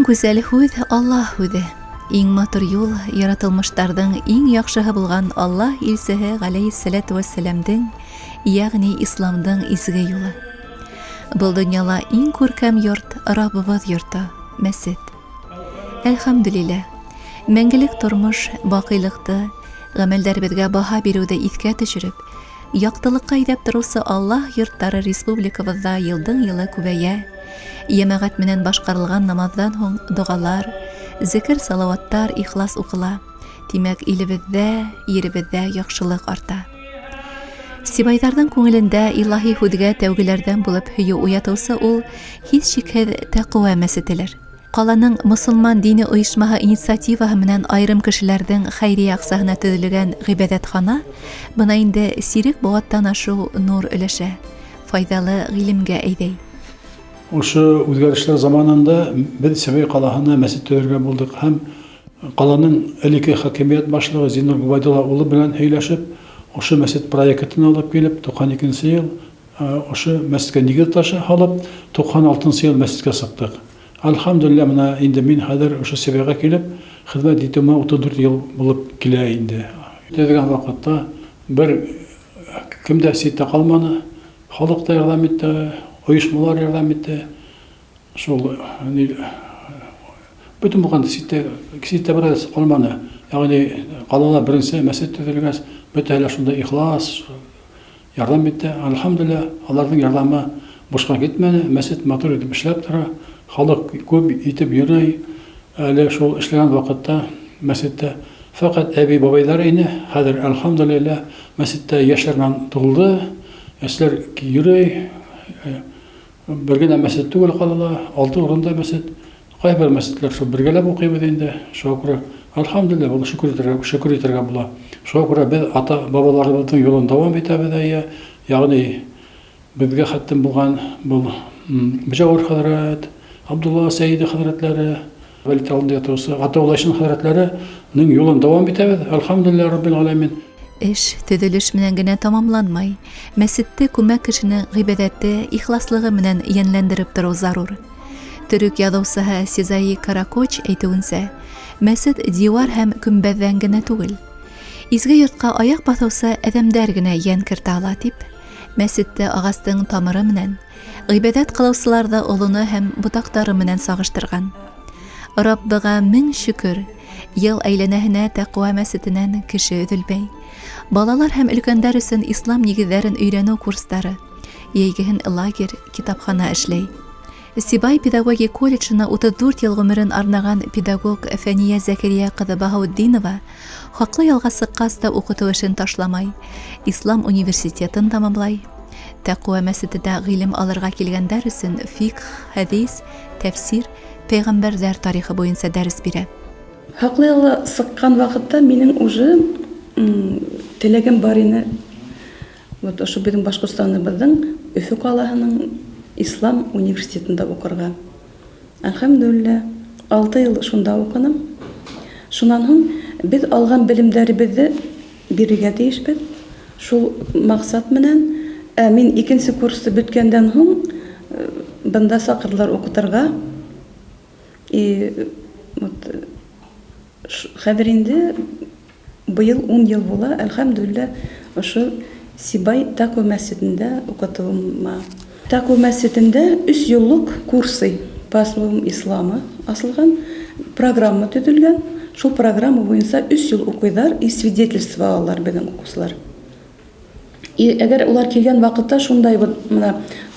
Иң гүзәл һүҙ Аллаһ һүҙе. Иң матур юл яратылмыштарҙың иң яҡшыһы булған Аллаһ илсеһе ғәләйһиссәләтү вәссәләмдең, ягъни исламдың изге юлы. Был дөньяла иң күркәм йорт Раббыбыҙ йорто, мәсет. Әлхәмдүлилләһ, мәңгелек тормош, баҡыйлыҡты, ғәмәлдәребеҙгә баһа биреүҙе иҫкә төшөрөп, яҡтылыҡҡа иҙәп тороусы Аллаһ йорттары республикабыҙҙа йылдың-йылы күбәйә, йәмәғәт менән башҡарылған намаҙҙан һуң доғалар, зикр, салауаттар, ихлас уҡыла. Тимәк, илебеҙҙә, еребеҙҙә яҡшылыҡ арта. Сибайҙарҙың күңелендә илаһи һүҙгә тәүгеләрҙән булып һөйөү уятыусы ул һис шикһеҙ тәҡүә мәсетелер. Ҡаланың мосолман дине ойошмаһы инициативаһы менән айырым кешеләрҙең хәйрия аҡсаһына төҙөлгән ғибәҙәтхана бына инде сирек быуаттан ашыу нур өләшә, файҙалы ғилемгә әйҙәй. Ошо үҙгәрешләр заманында беҙ Себай ҡалаһына мәсет төҙөргә булдык һәм ҡаланың элекке хакимиәт башлығы Зиннур Ғүбайдулла улы белән һөйләшеп, ошо мәсет проектын алып килеп, 92 йыл ошо мәсеткә нигеҙ ташы һалып, 96 йыл мәсеткә сыҡтык. Алхамдулилля, менә инде мин хәҙер ошо Себайға килеп, хеҙмәт итеүемә 34 йыл булып килә инде. Төҙөгән ваҡытта бер кем дә ситтә ҡалманы, халыҡ та ярҙам итте, ойошмалар ярҙам итте. Шул бөтөн булған ситтә бер ҡалманы. Яғни ҡалала беренсе мәсет төҙөлгәс, бөтәһе лә шунда ихлас ярҙам итте. Алхамдулилля, аларҙың ярҙамы бушҡа китмәне. Мәсет матур итеп эшләп тора. Халыҡ күп итеп йөрөй. Әле шул эшләгән ваҡытта мәсеттә фәҡәт әбей-бабайҙар ине. Хәҙер, алхамдулилля, мәсеттә йәшләр менән тулды. Йәшләр йөрөй. Бер генә мәсет түгел ҡалала, 6 урында мәсет. Ҡайбер мәсетләр шул бергәләп уҡыйбыҙ инде. Шуға күрә, алхамдулилля, был шөкөр итергә була. Шуға күрә беҙ ата-бабаларыбыҙҙың юлын дауам итәбеҙ. Яғни беҙгә хәттем булған был Бижауыр хәҙрәт, Абдулла Сәйиди хәҙрәтләре, Вәлит алдында ятыусы, Ата-Улайшин хәҙрәтләренең юлын дауам итәбеҙ. Алхамдулилля, Раббил ғаләмин. Эш төҙөлөш менән генә тамамланмай. Мәсетте күмәк кешенең ғибәҙәте, ихласлығы менән йәнләндереп тороу зарур. Төрөк яҙыусыһы Сезаи Каракоч әйтеүенсә, мәсет дивар һәм көмбәҙҙән генә түгел. Изге йортҡа аяҡ баҫыусы әҙәмдәр генә йән кертә ала тип, мәсетте ағастың тамыры менән, ғибәҙәт ҡылыусыларҙы олоно һәм ботаҡтары менән сағыштырған. Раббыға мең шөкөр, йыл әйләнәһенә тәҡүә мәсетенән кеше өҙөлмәй. Балалар һәм өлкәндәр өсөн ислам нигеҙҙәрен өйрәнеү курстары, йәйгеһен лагерь, китапхана эшләй. Сибай педагогик колледжына 34 йыл ғүмерен арнаған педагог Фәния Зәкирия ҡыҙы Баһаутдинова хаҡлы ялға сыҡҡас та уҡытыу эшен ташламай, Ислам университетын тамамлай. Тәҡүә мәсетендә ғилем алырға килгәндәр өсөн фиқх, хәдис, тәфсир, пәйғәмбәрҙәр тарихы буйынса дәрес бирә. Хаҡлы ялға сыҡҡан ваҡытта минең уже теләгем бар ине. Вот ошо беҙҙең Башҡортостаныбыҙҙың Өфө ҡалаһының Ислам университетында уҡырға. Әлхәмдүлиллә, 6 йыл шунда уҡыным. Шунан һуң беҙ алған белемдәребеҙҙе бирергә тейешбеҙ. Шул маҡсат менән мин 2-нсе курсты бөткәндән һуң бында саҡырҙылар уҡытырға. Хәҙер инде быйыл 10 йыл була, әлхәмдүлиллә, ошо Сибай Тәҡүә мәсетендә уҡытыуыма. Тәҡүә мәсетендә 3 йыллыҡ курсы по основам исламы асылған, программа төҙөлгән. Шул программа буйынса 3 йыл уҡыйҙар и свидетельство алалар беҙҙең уҡыусылар. Әгәр улар килгән ваҡытта шундай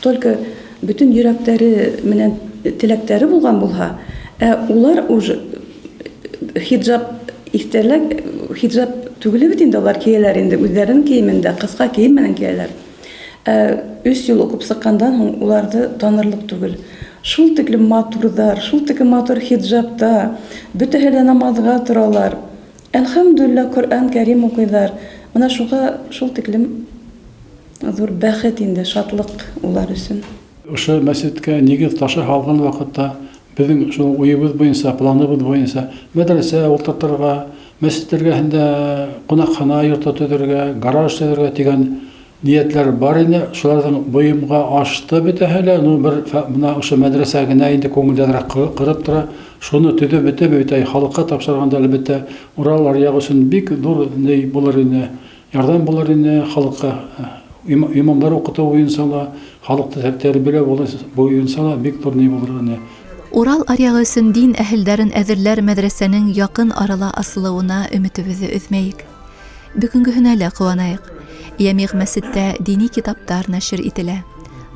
только бөтөн йөрәктәре менән теләктәре булған булһа, улар уже хиджаб иҫтәләк, хиджаб түгеле бит инде улар кейәләр инде, үҙҙәренең кейемендә, ҡыҫҡа кейем менән кейәләр. 3 йыл уҡып сыҡҡандан һуң уларҙы танырлыҡ түгел. Шул тиклем матурҙар, шул тиклем матур хиджабта, бөтәһе лә намаҙға торалар. Әлхәмдүлиллә, Ҡөрьән Кәрим уҡыйҙар. Мына шуға шул тиклем ҙур бәхет инде, шатлыҡ улар өсөн. Ошо мәсеткә нигеҙ ташы һалған ваҡытта беҙҙең шул уйыбыҙ буйынса, планыбыҙ буйынса мәдрәсә ултыртырға, мәсет эргәһендә ҡунаҡхана йорто төҙөргә, гараж төҙөргә тигән ниятләр бар иде, шуларның буйымга ашты бетәһе лә, ну бер менә ошо мәдрәсә генә инде күңелдәнрәк кырып тора. Шуны төҙөп бетә бит, халыкка тапшырганда әлбәттә Урал аръягы өчен бик зур ни булыр иде, ярдәм булыр иде халыкка. Имамдар укыту буенча халыкты тәрбияләү буенча бик зур ни булыр иде. Урал аръягы өчен дин әһелләрен әзерләр мәдрәсәнең якын арала асылуына өметебезне өзмәйек. Бүгенгеһенә лә куанайык. Ямигъ мәсеттә дини китаптар нәшер ителә.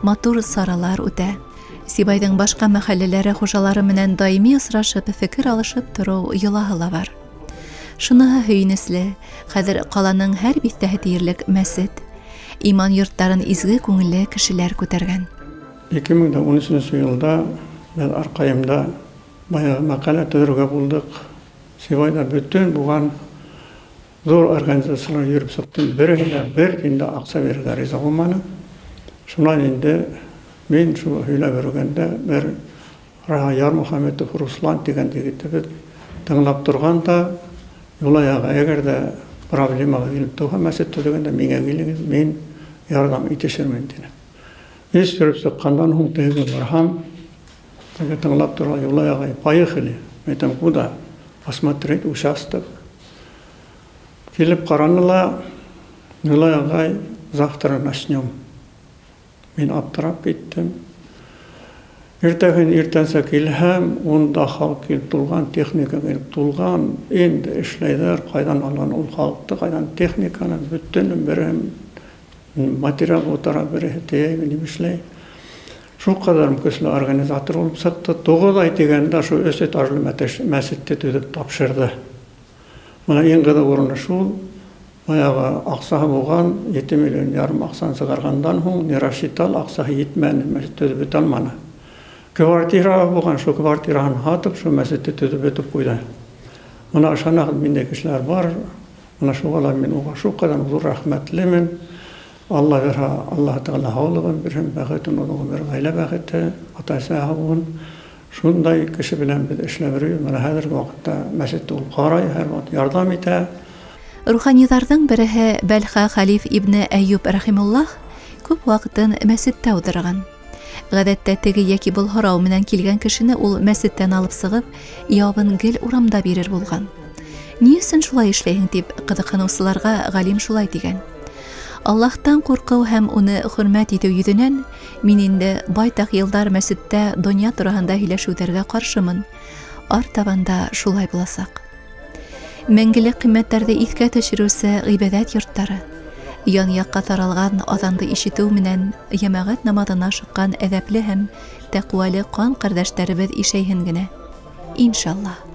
Матур саралар үтә. Сибайдың башка мәхәлләләре хужалары менән даими осрашып, фикер алышып тору йолаһы ла бар. Шуныһы һөйнесле, хәзер каланың һәр биттәһе тиерлек мәсет, иман йорттарын изге күңелле кешеләр күтәргән. 2013 елда мен аркайымда баягы мәкалә төзергә булдык. Сибайда бүтән булган зур организациялар йөреп сыктым. Бер инде акча бирергә риза булманы. Шуннан инде мен шу һөйләп бергәндә бер Раяр Мөхәммәтов Руслан дигән егетне тыңлап торганда, юлаягы әгәр дә проблемага килеп туга мәсәт төзегәндә миңа килегез, мен ярдәм итешермен дине. Ис йөреп сыккандан һуң теге барһам, теге тыңлап торган юлаягы поехали. Мен куда посмотреть участок. Килеп каранылар, юлаягы завтра начнем. Мен аптырап киттем. Иртәнсә килһәм, онда халык килеп тулган, техника килеп тулган, инде эшләйләр, кайдан алган ул халыкты, кайдан техниканы, бөтенен берем материал утыра бере тәймин эшләй. Шу кадәр көчле организатор булып сыкты. 9 ай дигәндә шу өч этажлы мәсҗидте төзеп тапшырды. Менә иң гыда урыны шул. Баягы аксаһы булган 7 миллион ярым акчаны сыгаргандан һуң нерашитал аксаһы җитмәде, мәсҗид төзеп бетә алманы. Квартира булган, шу квартираны һатып, шу мәсҗидте төзеп бетеп куйды. Менә шуна миндә кешеләр бар. Менә шуга мен уга шу кадәр зур рәхмәтлемен. Алла верһа, Алла Тәгалә һаулыгын бирһен, бәхетен улыгын бер гаилә бәхете, ата-әсә булын. Шундай кеше белән без эшләп йөрибез. Менә хәзерге вакытта мәсҗидте ул карай, һәр вакыт ярдәм итә. Руханийларның береһе Бәлха Халиф ибне Әйюб рахимуллаһ күп вакытын мәсҗидтә уздырган. Гадәттә теге яки был һорау менән килгән кешене ул мәсҗидтән алып сыгып, ябын гел урамда бирер булган. Ни өчен шулай эшләйһең дип кызыксынучыларга галим шулай дигән. Аллаһтан курку һәм уны хөрмәт итү йөзеннән мин инде байтак елдар мәсҗидтә дөнья турында һөйләшүләргә каршымын. Артабанда шулай буласак. Мәңгелек кыйммәтләрне искә төшерүсе гыйбадәт йортлары, ян-якка таралган азанды ишетү менән җәмәгать намазына шыккан әдәпле һәм тәкъвалы кан кардәшләребез ишәйһен генә. Иншаллаһ.